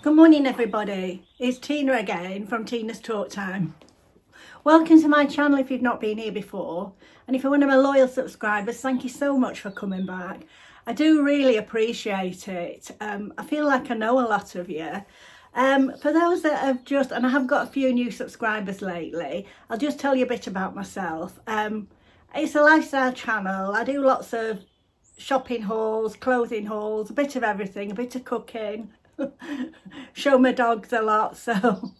Good morning everybody, it's Tina again from Tina's Talk Time. Welcome to my channel if you've not been here before, and if you're one of my loyal subscribers, thank you so much for coming back. I do really appreciate it. I feel like I know a lot of you. For those that have just, and I have got a few new subscribers lately, I'll just tell you a bit about myself. It's a lifestyle channel. I do lots of shopping hauls, clothing hauls, a bit of everything, a bit of cooking. Show my dogs a lot. So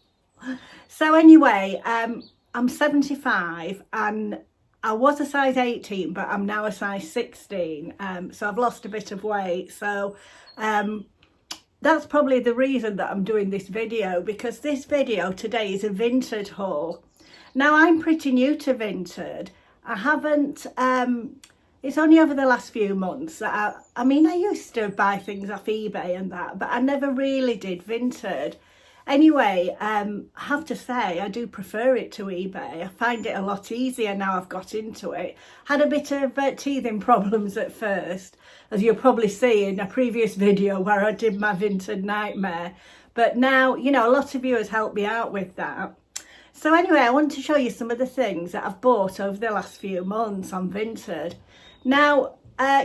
anyway, I'm 75 and I was a size 18, but I'm now a size 16. So I've lost a bit of weight. So that's probably the reason that I'm doing this video, because this video today is a Vinted haul. Now I'm pretty new to Vinted. I haven't it's only over the last few months that I mean, I used to buy things off eBay and that, but I never really did Vinted. Anyway, I have to say, I do prefer it to eBay. I find it a lot easier now I've got into it. Had a bit of teething problems at first, as you'll probably see in a previous video where I did my Vinted nightmare. But now, you know, a lot of you has helped me out with that. So anyway, I want to show you some of the things that I've bought over the last few months on Vinted. Now,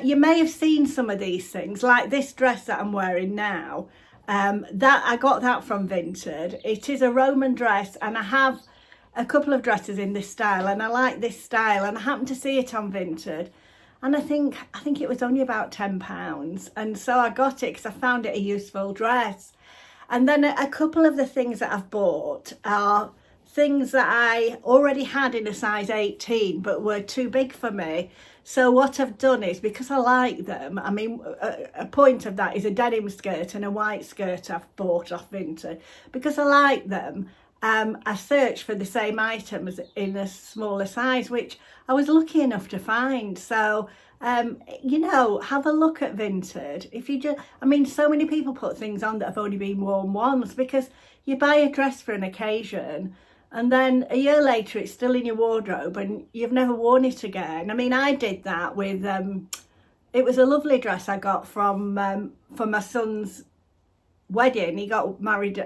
you may have seen some of these things, like this dress that I'm wearing now. That I got that from Vinted. It is a Roman dress, and I have a couple of dresses in this style, and I like this style, and I happened to see it on Vinted, and I think it was only about £10, and so I got it because I found it a useful dress. And then a couple of the things that I've bought are things that I already had in a size 18 but were too big for me. So what I've done is, because I like them, I mean, a point of that is a denim skirt and a white skirt I've bought off Vinted. Because I like them, I searched for the same items in a smaller size, which I was lucky enough to find. So, you know, have a look at Vinted. If you just, I mean, so many people put things on that have only been worn once, because you buy a dress for an occasion, and then a year later it's still in your wardrobe and you've never worn it again. I mean, I did that with, it was a lovely dress I got from for my son's wedding. He got married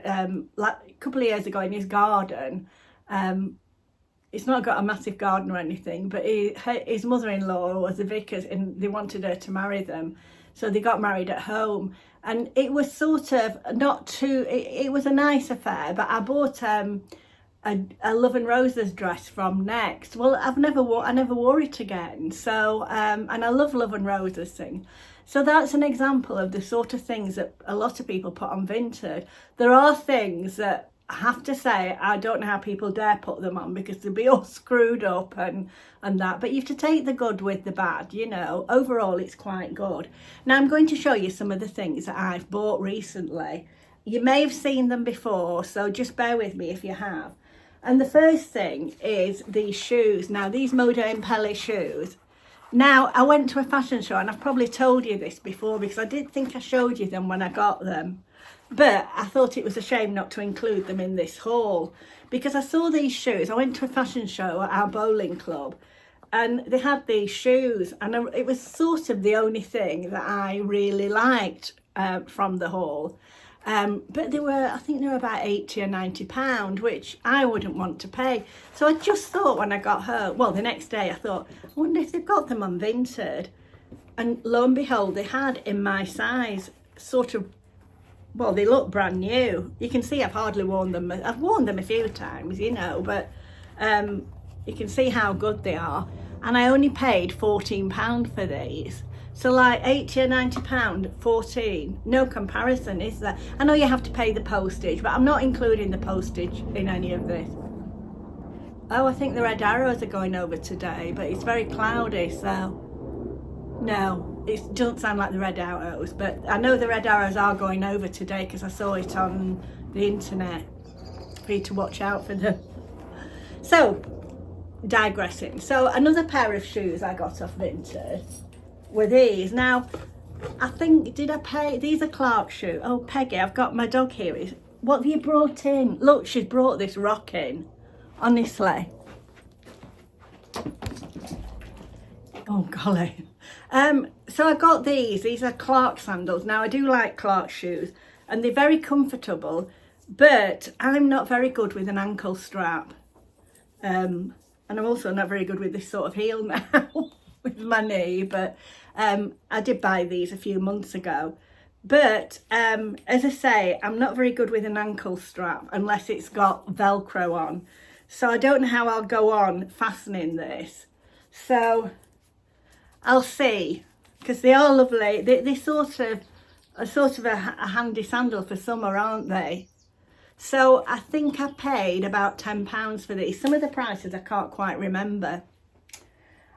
like a couple of years ago in his garden. It's not got a massive garden or anything, but his mother-in-law was the vicar and they wanted her to marry them. So they got married at home, and it was sort of not too, it was a nice affair, but I bought a Love and Roses dress from Next. Well, I never wore it again. So and I love Love and Roses thing. So that's an example of the sort of things that a lot of people put on Vinted. There are things that I have to say, I don't know how people dare put them on, because they'll be all screwed up and that. But you have to take the good with the bad, you know. Overall, it's quite good. Now I'm going to show you some of the things that I've bought recently. You may have seen them before, so just bear with me if you have. And the first thing is these shoes. Now, these Moda Impelli shoes. Now, I went to a fashion show, and I've probably told you this before, because I did think I showed you them when I got them. But I thought it was a shame not to include them in this haul, because I saw these shoes. I went to a fashion show at our bowling club, and they had these shoes, and it was sort of the only thing that I really liked from the haul. But they were, I think they were about £80 or £90, which I wouldn't want to pay. So I just thought when I got home, well, the next day I thought, I wonder if they've got them on Vinted. And lo and behold, they had in my size, sort of, well, they look brand new. You can see I've hardly worn them. I've worn them a few times, you know, but you can see how good they are. And I only paid £14 for these. So like £80 or £90, 14, no comparison, is there? I know you have to pay the postage, but I'm not including the postage in any of this. Oh, I think the Red Arrows are going over today, but it's very cloudy, so no, it doesn't sound like the Red Arrows, but I know the Red Arrows are going over today because I saw it on the internet, for you to watch out for them. So, digressing. So another pair of shoes I got off Vinted were these. Now, I think, did I pay? These are Clark shoes. Oh, Peggy, I've got my dog here. What have you brought in? Look, she's brought this rock in. Honestly. Oh, golly. So I got these. These are Clark sandals. Now, I do like Clark shoes. and they're very comfortable, but I'm not very good with an ankle strap. And I'm also not very good with this sort of heel now with my knee, but I did buy these a few months ago. But as I say, I'm not very good with an ankle strap unless it's got Velcro on. So I don't know how I'll go on fastening this. So I'll see, because they are lovely. They're sort of a handy sandal for summer, aren't they? So I think I paid about £10 for these. Some of the prices I can't quite remember.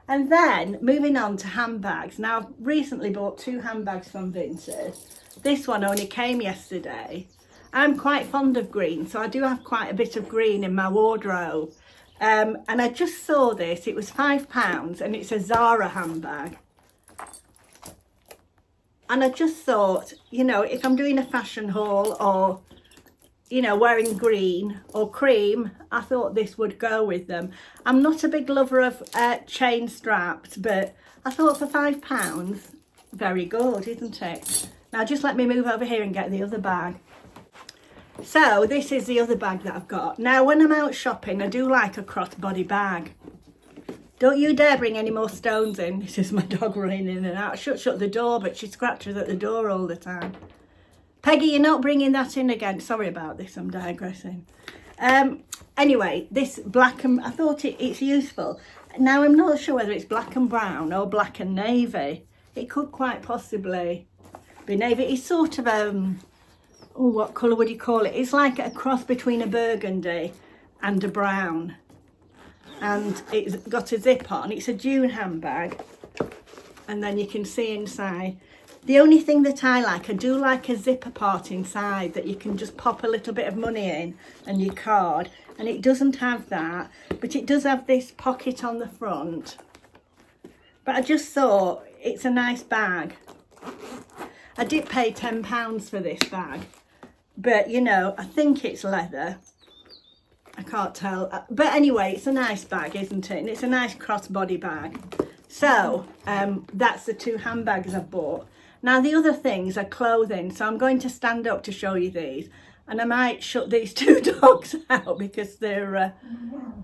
And then moving on to handbags. Now I've recently bought 2 handbags from Vinted. This one only came yesterday. I'm quite fond of green, so I do have quite a bit of green in my wardrobe. And I just saw this, it was £5 and it's a Zara handbag. And I just thought, you know, if I'm doing a fashion haul or, you know, wearing green or cream, I thought this would go with them. I'm not a big lover of chain straps, but I thought for £5, very good, isn't it? Now just let me move over here and get the other bag. So this is the other bag that I've got. Now when I'm out shopping, I do like a crossbody bag. Don't you dare bring any more stones in. This is my dog running in and out. I should shut the door, but she scratches at the door all the time. Peggy, you're not bringing that in again. Sorry about this, I'm digressing. Anyway, this black and, I thought it's useful. Now I'm not sure whether it's black and brown or black and navy. It could quite possibly be navy. It's sort of oh, what colour would you call it? It's like a cross between a burgundy and a brown. And it's got a zip on. It's a June handbag. And then you can see inside. The only thing that I do like a zipper part inside that you can just pop a little bit of money in and your card. And it doesn't have that, but it does have this pocket on the front. But I just thought it's a nice bag. I did pay £10 for this bag, but you know, I think it's leather. I can't tell, but anyway, it's a nice bag, isn't it? And it's a nice crossbody bag. So that's the 2 handbags I've bought. Now the other things are clothing, so I'm going to stand up to show you these, and I might shut these 2 dogs out because they're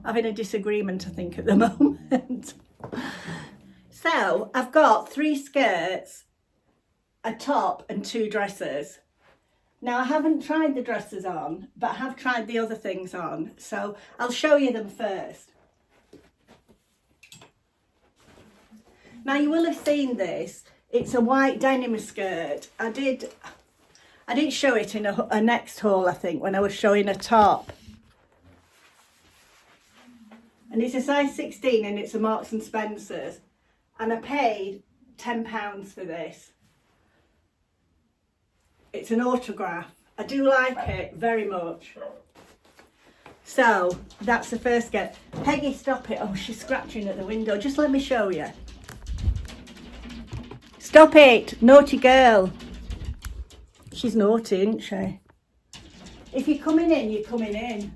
having a disagreement, I think, at the moment. So I've got 3 skirts, a top and 2 dresses. Now I haven't tried the dresses on, but I have tried the other things on, so I'll show you them first. Now you will have seen this. It's a white denim skirt. I did show it in a next haul, I think, when I was showing a top. And it's a size 16 and it's a Marks and Spencer's. And I paid £10 for this. It's an autograph. I do like it very much. So that's the first skirt. Peggy, stop it. Oh, she's scratching at the window. Just let me show you. Stop it, naughty girl. She's naughty, isn't she? If you're coming in, you're coming in.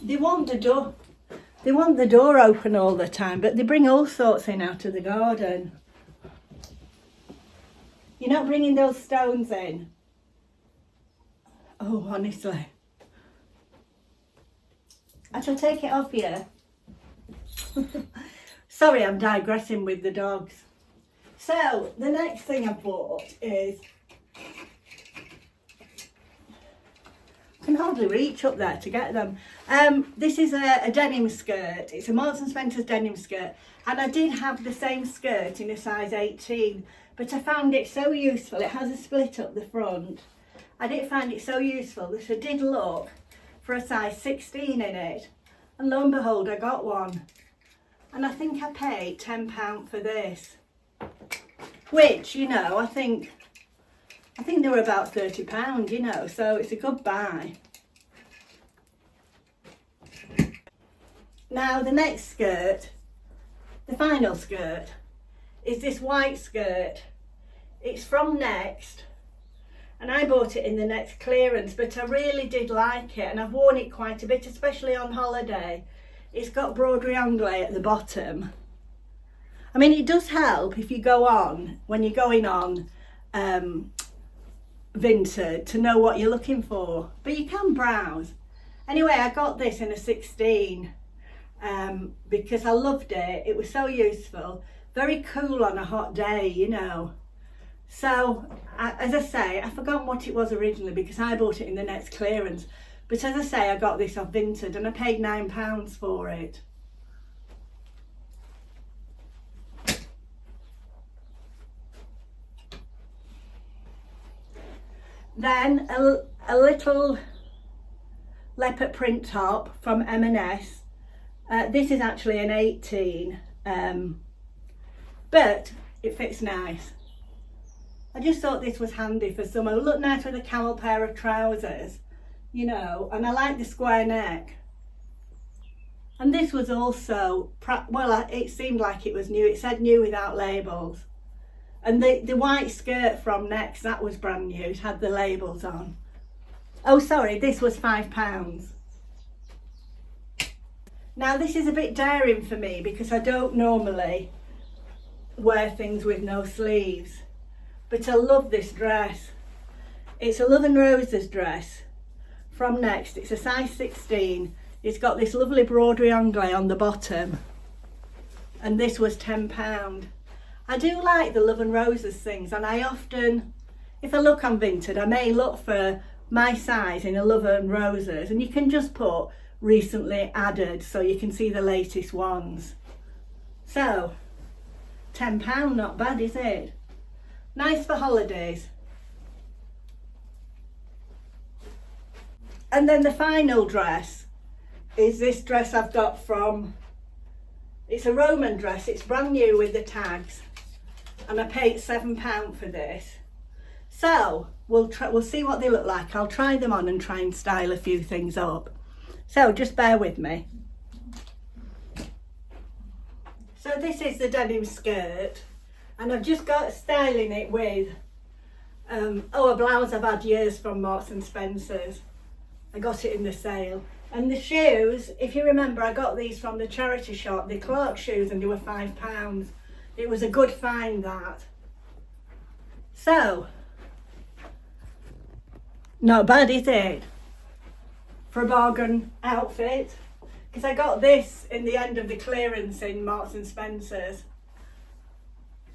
They want the door open all the time, but they bring all sorts in out of the garden. You're not bringing those stones in. Oh, honestly. I shall take it off you. Sorry, I'm digressing with the dogs. So, the next thing I bought is... I can hardly reach up there to get them. This is a denim skirt. It's a Marks and Spencer's denim skirt. And I did have the same skirt in a size 18. But I found it so useful. It has a split up the front. I did find it so useful that I did look for a size 16 in it. And lo and behold, I got one. And I think I paid £10 for this. Which, you know, I think they were about £30, you know, so it's a good buy. Now the next skirt, the final skirt, is this white skirt. It's from Next, and I bought it in the Next clearance, but I really did like it, and I've worn it quite a bit, especially on holiday. It's got broderie anglais at the bottom. I mean, it does help if you go on, when you're going on Vinted to know what you're looking for, but you can browse. Anyway, I got this in a 16 because I loved it. It was so useful, very cool on a hot day, you know. So, as I say, I've forgotten what it was originally because I bought it in the next clearance. But as I say, I got this off Vinted and I paid £9 for it. Then a little leopard print top from M&S. This is actually an 18, but it fits nice. I just thought this was handy for summer. It looked nice with a camel pair of trousers, you know, and I like the square neck. And this was also, well, it seemed like it was new. It said new without labels. And the white skirt from Next, that was brand new. It had the labels on. Oh, sorry, this was £5. Now, this is a bit daring for me because I don't normally wear things with no sleeves. But I love this dress. It's a Love and Roses dress from Next. It's a size 16. It's got this lovely broderie anglais on the bottom. And this was £10. I do like the Love and Roses things, and I often, if I look on Vinted, I may look for my size in a Love and Roses, and you can just put recently added so you can see the latest ones. So, £10, not bad, is it? Nice for holidays. And then the final dress is this dress I've got from, it's a Roman dress, it's brand new with the tags. And I paid £7 for this. So we'll see what they look like. I'll try them on and try and style a few things up. So just bear with me. So this is the denim skirt, and I've just got styling it with a blouse I've had years from Marks and Spencer's. I got it in the sale. And the shoes, if you remember, I got these from the charity shop, the Clark shoes, and they were £5. It was a good find, that. So, not bad, is it? For a bargain outfit. Because I got this in the end of the clearance in Marks and Spencer's.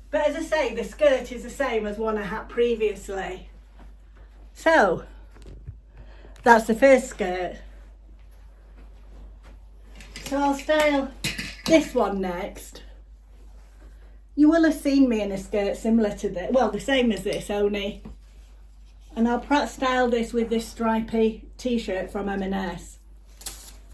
But as I say, the skirt is the same as one I had previously. So, that's the first skirt. So I'll style this one next. You will have seen me in a skirt similar to this, well, the same as this only. And I'll style this with this stripy t-shirt from M&S.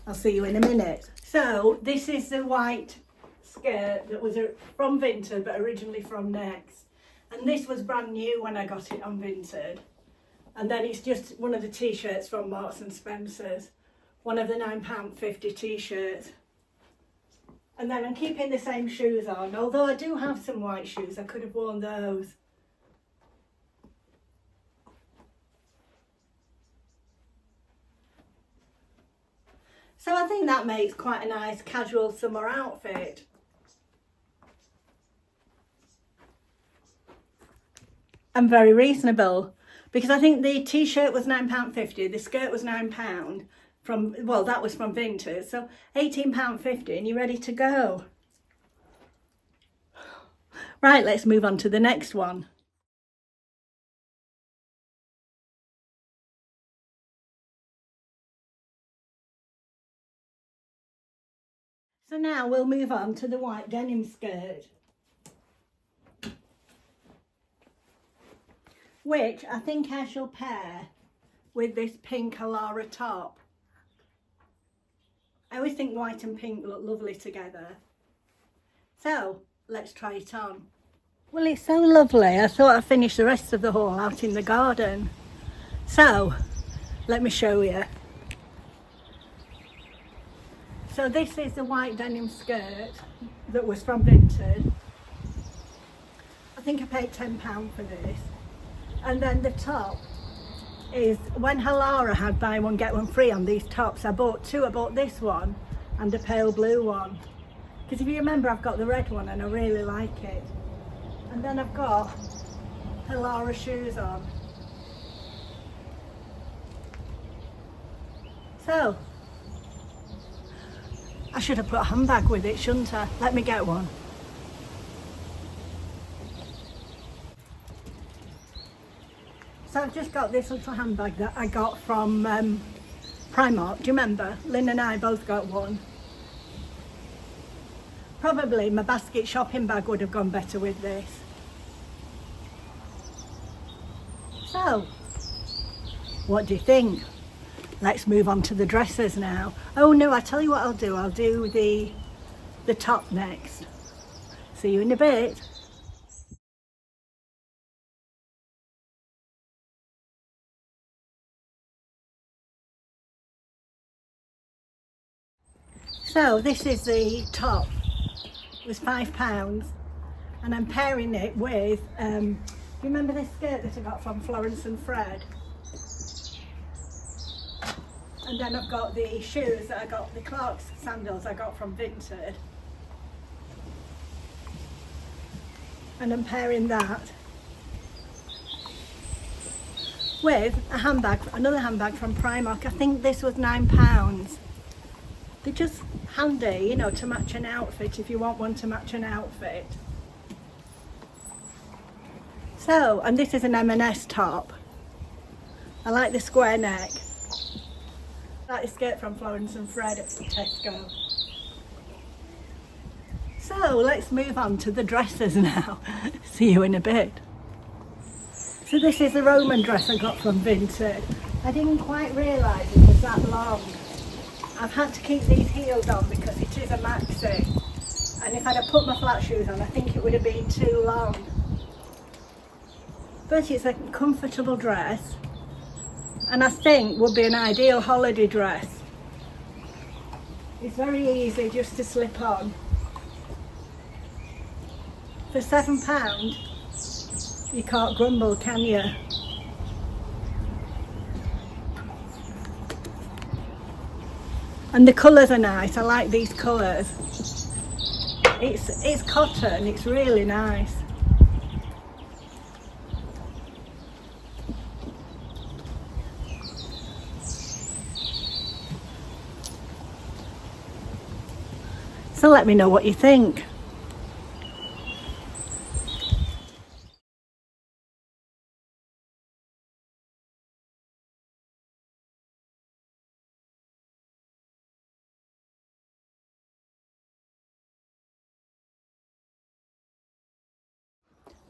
I'll see you in a minute. So this is the white skirt that was from Vinted but originally from Next. And this was brand new when I got it on Vinted. And then it's just one of the t-shirts from Marks and Spencer's. One of the £9.50 t-shirts. And then I'm keeping the same shoes on, although I do have some white shoes, I could have worn those. So I think that makes quite a nice casual summer outfit. And very reasonable, because I think the t-shirt was £9.50, the skirt was £9. Well, that was from Vinted, so £18.50 and you're ready to go. Right, let's move on to the next one. So now we'll move on to the white denim skirt, which I think I shall pair with this pink Alara top. I always think white and pink look lovely together. So, let's try it on. Well, it's so lovely. I thought I'd finish the rest of the haul out in the garden. So, let me show you. So this is the white denim skirt that was from Vinted. I think I paid £10 for this. And then the top is, when Halara had buy one get one free on these tops, I bought two. I bought this one and a pale blue one, because if you remember, I've got the red one and I really like it. And then I've got Halara shoes on. So, I should have put a handbag with it, shouldn't I? Let me get one. So I've just got this little handbag that I got from Primark. Do you remember? Lynn and I both got one. Probably my basket shopping bag would have gone better with this. So, what do you think? Let's move on to the dresses now. Oh no, I tell you what I'll do. I'll do the top next. See you in a bit. So this is the top. It was £5 and I'm pairing it with, you remember this skirt that I got from Florence and Fred? And then I've got the shoes that I got, the Clark's sandals I got from Vinted. And I'm pairing that with a handbag, another handbag from Primark. I think this was £9. They're just handy, you know, to match an outfit if you want one to match an outfit. So, and this is an M&S top. I like the square neck. I like the skirt from Florence and Fred at Tesco. So let's move on to the dresses now. See you in a bit. So this is the Roman dress I got from Vinted. I didn't quite realise it was that long. I've had to keep these heels on because it is a maxi, and if I'd have put my flat shoes on I think it would have been too long. But it's a comfortable dress and I think would be an ideal holiday dress. It's very easy just to slip on. For £7 you can't grumble, can you? And the colours are nice. I like these colours. It's cotton. It's really nice. So let me know what you think.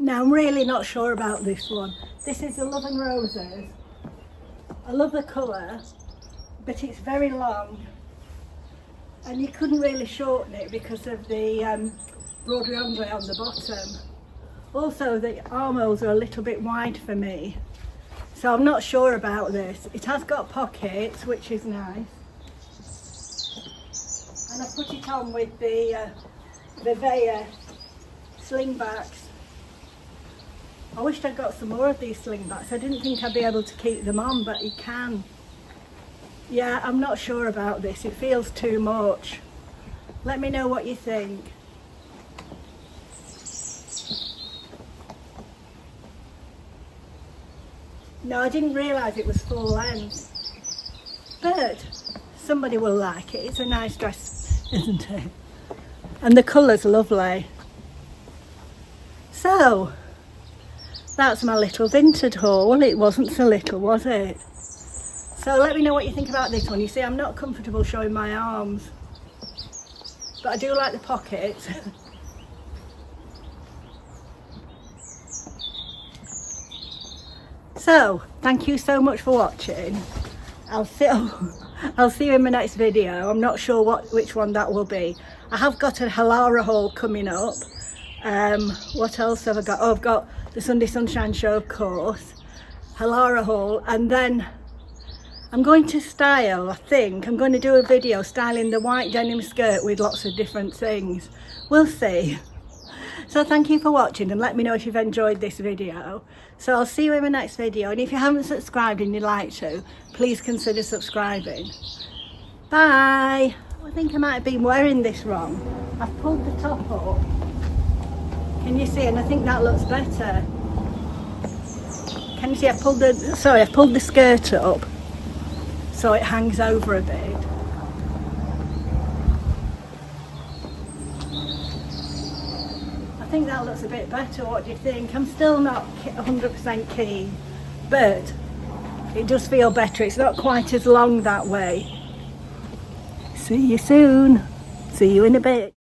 Now I'm really not sure about this one. This is the Love and Roses. I love the colour, but it's very long and you couldn't really shorten it because of the broderie ombre on the bottom. Also the armholes are a little bit wide for me, so I'm not sure about this. It has got pockets, which is nice, and I put it on with the Vivea slingbacks. I wished I'd got some more of these slingbacks. I didn't think I'd be able to keep them on, but you can. Yeah, I'm not sure about this. It feels too much. Let me know what you think. No, I didn't realise it was full length. But somebody will like it. It's a nice dress, isn't it? And the colour's lovely. So, that's my little Vinted haul. Well, it wasn't so little, was it? So let me know what you think about this one. You see, I'm not comfortable showing my arms, but I do like the pockets. So, thank you so much for watching. I'll see you in my next video. I'm not sure which one that will be. I have got a Halara haul coming up. What else have I got? Oh, I've got the Sunday Sunshine Show, of course, Halara haul, and then I'm going to style, I think, I'm going to do a video styling the white denim skirt with lots of different things. We'll see. So thank you for watching and let me know if you've enjoyed this video. So I'll see you in my next video, and if you haven't subscribed and you'd like to, please consider subscribing. Bye. I think I might have been wearing this wrong. I've pulled the top up. Can you see? And I think that looks better. Can you see? I've pulled the skirt up. so it hangs over a bit. I think that looks a bit better. What do you think? I'm still not 100% keen, but it does feel better. It's not quite as long that way. See you soon. See you in a bit.